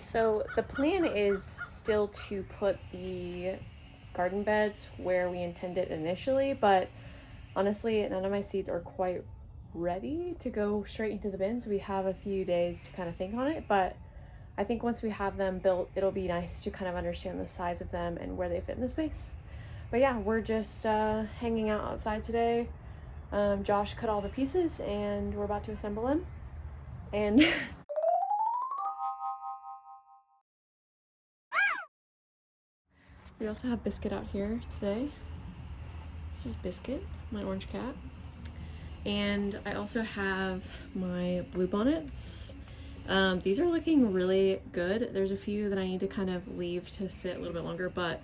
So the plan is still to put the garden beds where we intended initially, but honestly, none of my seeds are quite ready to go straight into the bin, so we have a few days to kind of think on it, but I think once we have them built, it'll be nice to kind of understand the size of them and where they fit in the space. But yeah, we're just hanging out outside today. Josh cut all the pieces and we're about to assemble them. And we also have Biscuit out here today. This is Biscuit, my orange cat. And I also have my bluebonnets. These are looking really good. There's a few that I need to kind of leave to sit a little bit longer, but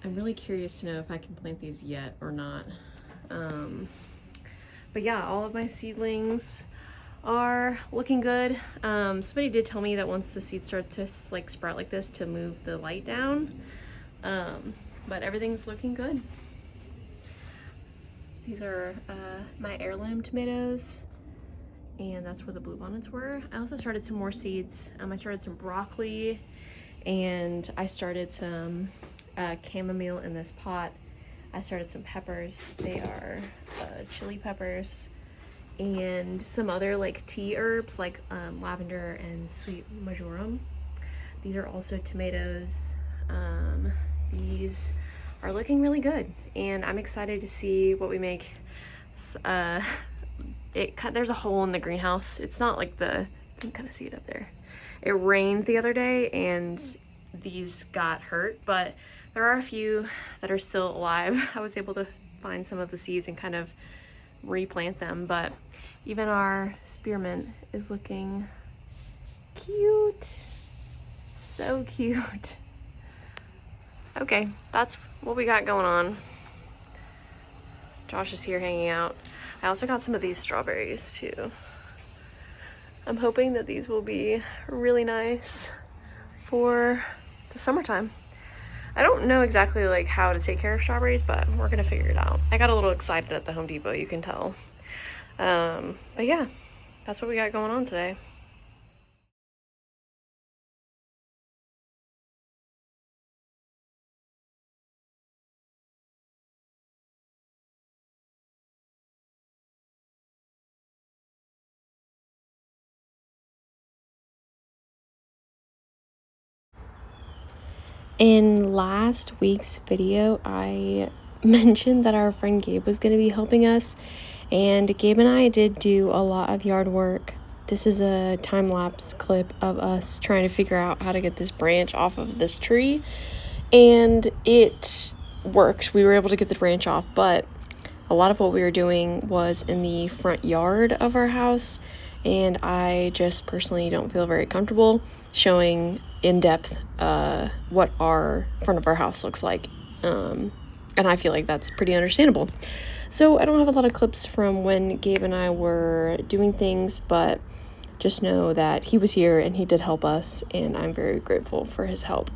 I'm really curious to know if I can plant these yet or not. But yeah, all of my seedlings are looking good. Somebody did tell me that once the seeds start to like sprout like this, to move the light down. But everything's looking good. These are my heirloom tomatoes, and that's where the bluebonnets were. I also started some more seeds. I started some broccoli, and I started some chamomile in this pot. I started some peppers. They are chili peppers, and some other like tea herbs like lavender and sweet marjoram. These are also tomatoes. These are looking really good, and I'm excited to see what we make. There's a hole in the greenhouse. It's not like you can kind of see it up there. It rained the other day and these got hurt, but there are a few that are still alive. I was able to find some of the seeds and kind of replant them, but even our spearmint is looking cute. So cute. Okay, that's what we got going on. Josh is here hanging out. I also got some of these strawberries too. I'm hoping that these will be really nice for the summertime. I don't know exactly like how to take care of strawberries, but we're gonna figure it out. I got a little excited at the Home Depot, you can tell. But yeah, that's what we got going on today. In last week's video, I mentioned that our friend Gabe was going to be helping us, and Gabe and I did do a lot of yard work. This is a time-lapse clip of us trying to figure out how to get this branch off of this tree, and it worked. We were able to get the branch off, but a lot of what we were doing was in the front yard of our house, and I just personally don't feel very comfortable showing in depth what our front of our house looks like, and I feel like that's pretty understandable. So I don't have a lot of clips from when Gabe and I were doing things, but just know that he was here and he did help us, and I'm very grateful for his help.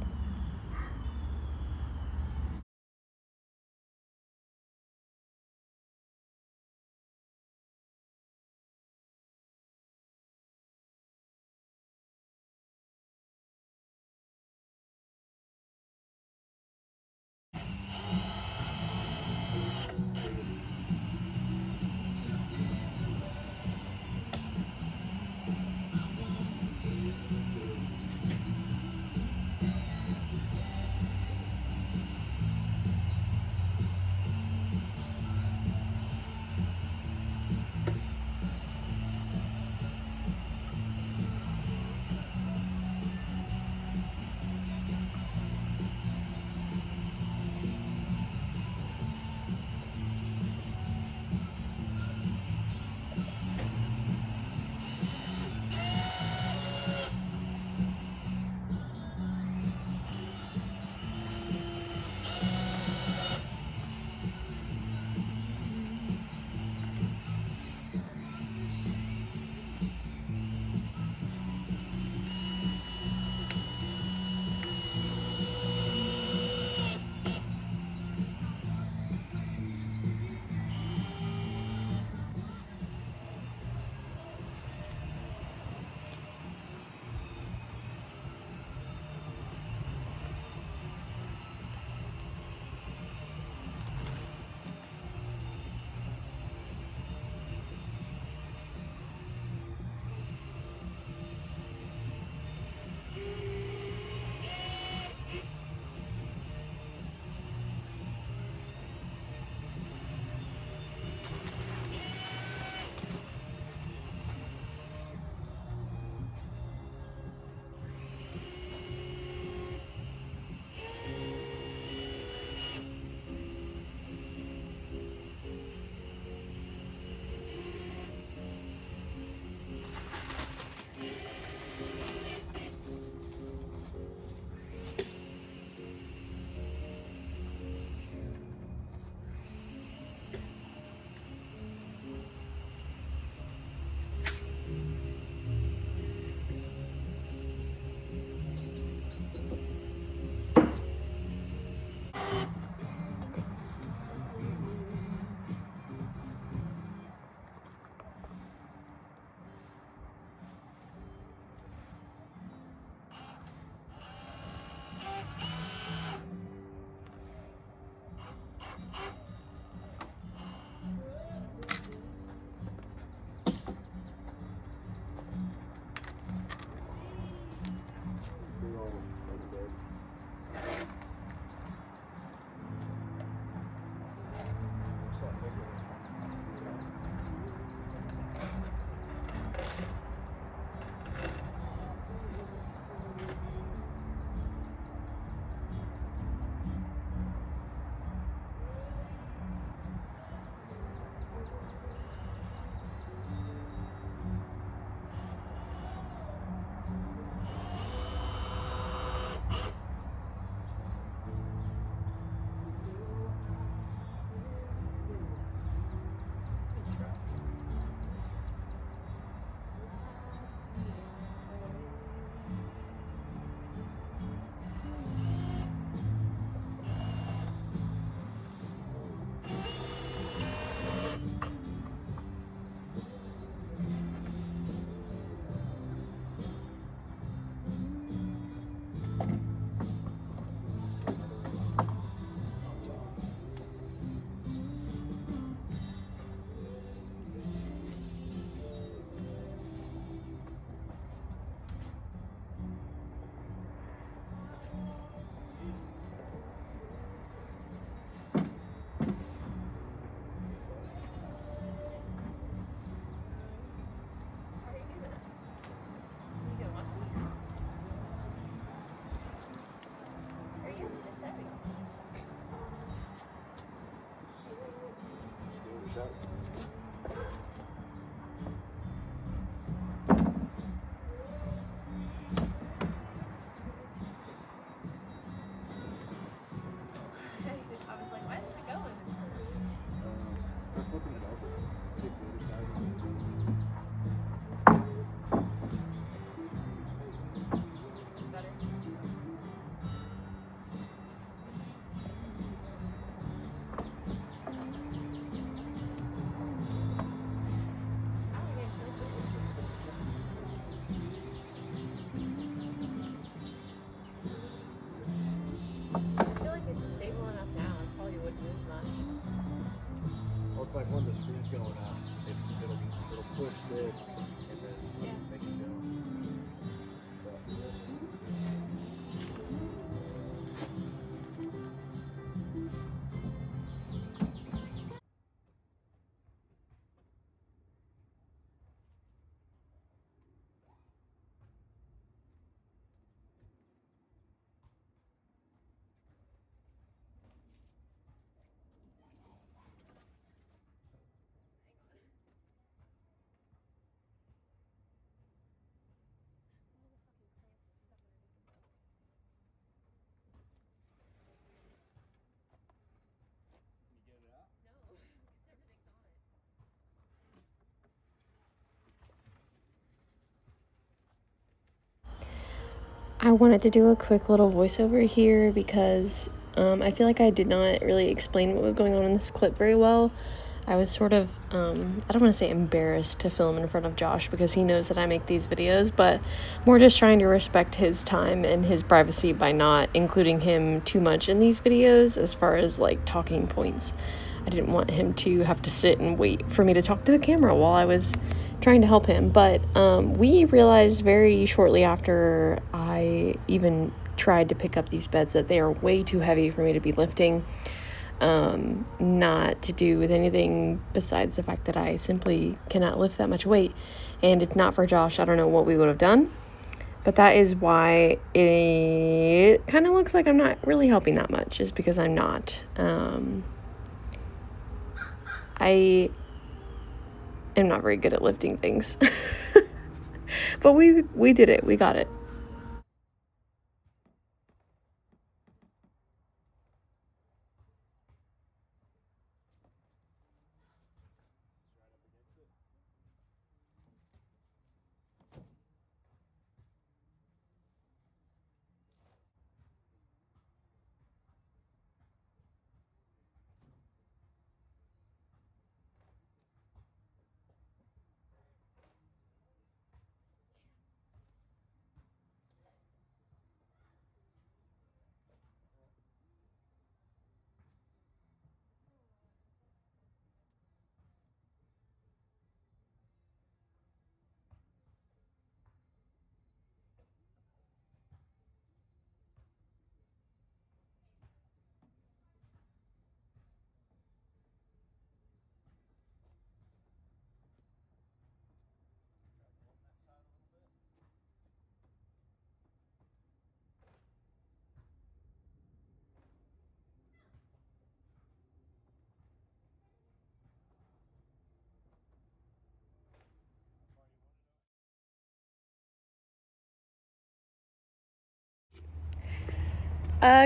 I wanted to do a quick little voiceover here because I feel like I did not really explain what was going on in this clip very well. I was sort of, I don't want to say embarrassed to film in front of Josh because he knows that I make these videos, but more just trying to respect his time and his privacy by not including him too much in these videos as far as like talking points. I didn't want him to have to sit and wait for me to talk to the camera while I was trying to help him. But we realized very shortly after I even tried to pick up these beds that they are way too heavy for me to be lifting. Not to do with anything besides the fact that I simply cannot lift that much weight. And if not for Josh, I don't know what we would have done. But that is why it kind of looks like I'm not really helping that much, is because I'm not. I am not very good at lifting things. But we did it. We got it.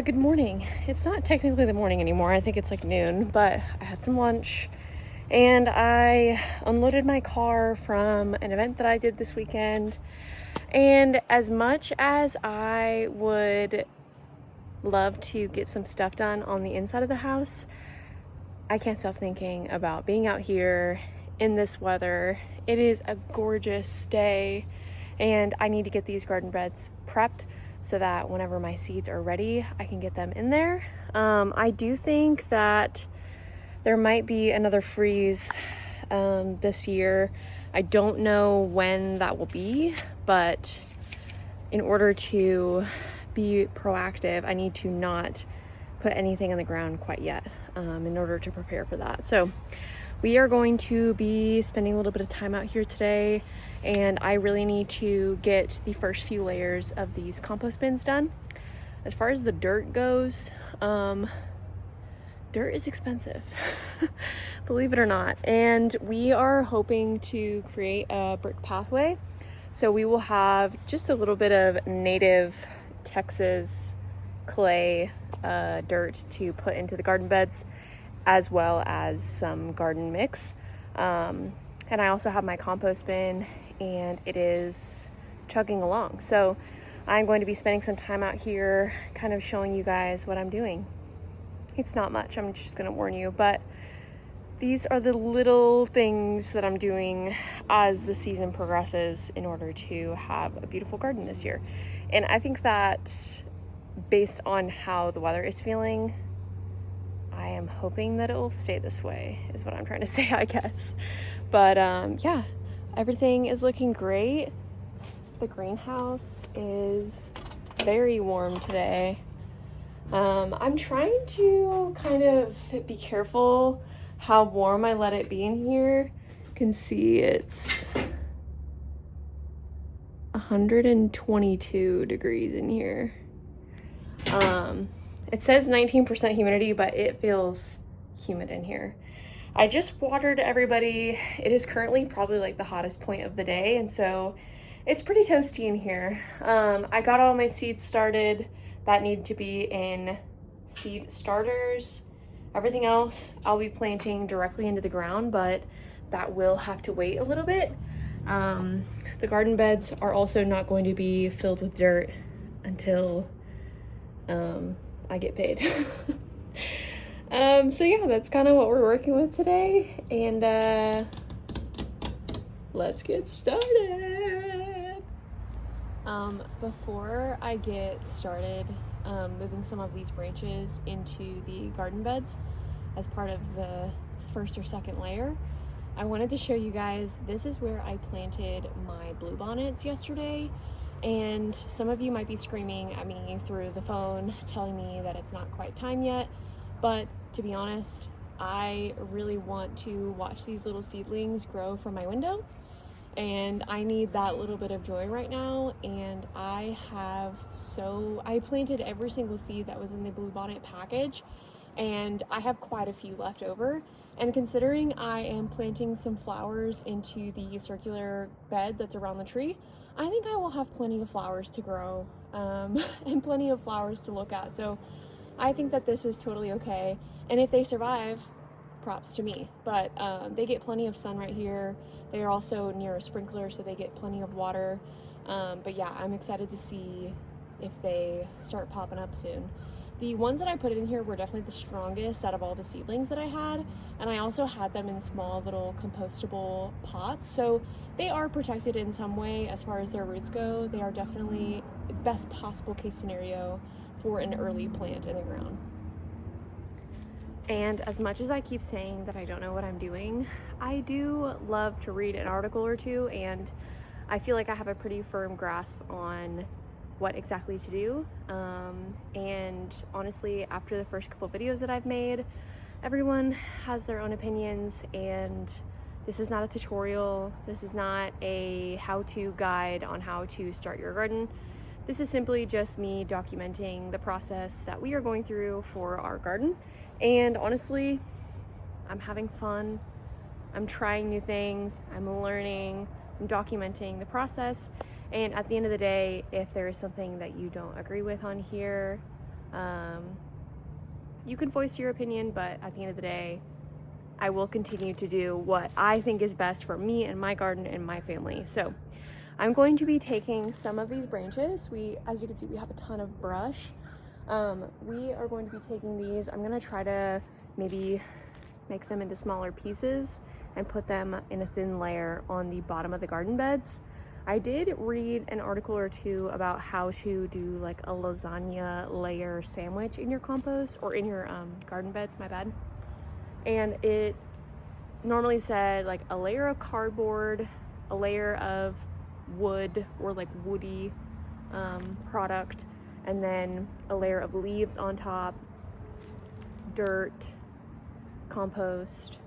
Good morning. It's not technically the morning anymore. I think it's like noon, but I had some lunch and I unloaded my car from an event that I did this weekend. And as much as I would love to get some stuff done on the inside of the house, I can't stop thinking about being out here in this weather. It is a gorgeous day and I need to get these garden beds prepped so that whenever my seeds are ready, I can get them in there. I do think that there might be another freeze this year. I don't know when that will be, but in order to be proactive, I need to not put anything on the ground quite yet in order to prepare for that. So we are going to be spending a little bit of time out here today, and I really need to get the first few layers of these compost bins done. As far as the dirt goes, dirt is expensive, believe it or not. And we are hoping to create a brick pathway. So we will have just a little bit of native Texas clay dirt to put into the garden beds, as well as some garden mix. And I also have my compost bin and it is chugging along. So I'm going to be spending some time out here kind of showing you guys what I'm doing. It's not much, I'm just gonna warn you, but these are the little things that I'm doing as the season progresses in order to have a beautiful garden this year. And I think that based on how the weather is feeling, I am hoping that it will stay this way, is what I'm trying to say, I guess. But yeah, everything is looking great. The greenhouse is very warm today. I'm trying to kind of be careful how warm I let it be in here. You can see it's 122 degrees in here. It says 19% humidity, but it feels humid in here. I just watered everybody. It is currently probably like the hottest point of the day, and so it's pretty toasty in here. I got all my seeds started that need to be in seed starters. Everything else I'll be planting directly into the ground, but that will have to wait a little bit. The garden beds are also not going to be filled with dirt until I get paid. So yeah, that's kind of what we're working with today, and let's get started. Before I get started moving some of these branches into the garden beds as part of the first or second layer, I wanted to show you guys, this is where I planted my bluebonnets yesterday, and some of you might be screaming at me through the phone telling me that it's not quite time yet, but to be honest, I really want to watch these little seedlings grow from my window, and I need that little bit of joy right now. And I planted every single seed that was in the bluebonnet package, and I have quite a few left over. And considering I am planting some flowers into the circular bed that's around the tree, I think I will have plenty of flowers to grow and plenty of flowers to look at. So I think that this is totally okay. And if they survive, props to me. But they get plenty of sun right here. They are also near a sprinkler, so they get plenty of water. But yeah, I'm excited to see if they start popping up soon. The ones that I put in here were definitely the strongest out of all the seedlings that I had, and I also had them in small little compostable pots, so they are protected in some way as far as their roots go. They are definitely the best possible case scenario for an early plant in the ground. And as much as I keep saying that I don't know what I'm doing, I do love to read an article or two, and I feel like I have a pretty firm grasp on what exactly to do. And honestly, after the first couple videos that I've made, everyone has their own opinions, and this is not a tutorial. This is not a how-to guide on how to start your garden. This is simply just me documenting the process that we are going through for our garden. And honestly, I'm having fun. I'm trying new things. I'm learning. I'm documenting the process. And at the end of the day, if there is something that you don't agree with on here, you can voice your opinion, but at the end of the day, I will continue to do what I think is best for me and my garden and my family. So I'm going to be taking some of these branches. As you can see, we have a ton of brush. We are going to be taking these. I'm gonna try to maybe make them into smaller pieces and put them in a thin layer on the bottom of the garden beds. I did read an article or two about how to do like a lasagna layer sandwich in your compost, or in your garden beds, my bad. And it normally said like a layer of cardboard, a layer of wood or like woody product, and then a layer of leaves on top, dirt, compost,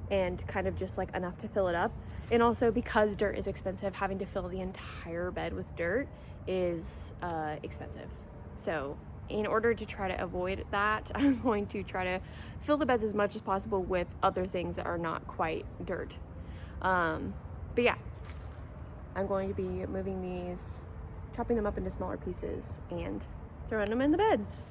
and kind of just like enough to fill it up. And also, because dirt is expensive, having to fill the entire bed with dirt is expensive. So in order to try to avoid that, I'm going to try to fill the beds as much as possible with other things that are not quite dirt. But yeah, I'm going to be moving these, chopping them up into smaller pieces, and throwing them in the beds.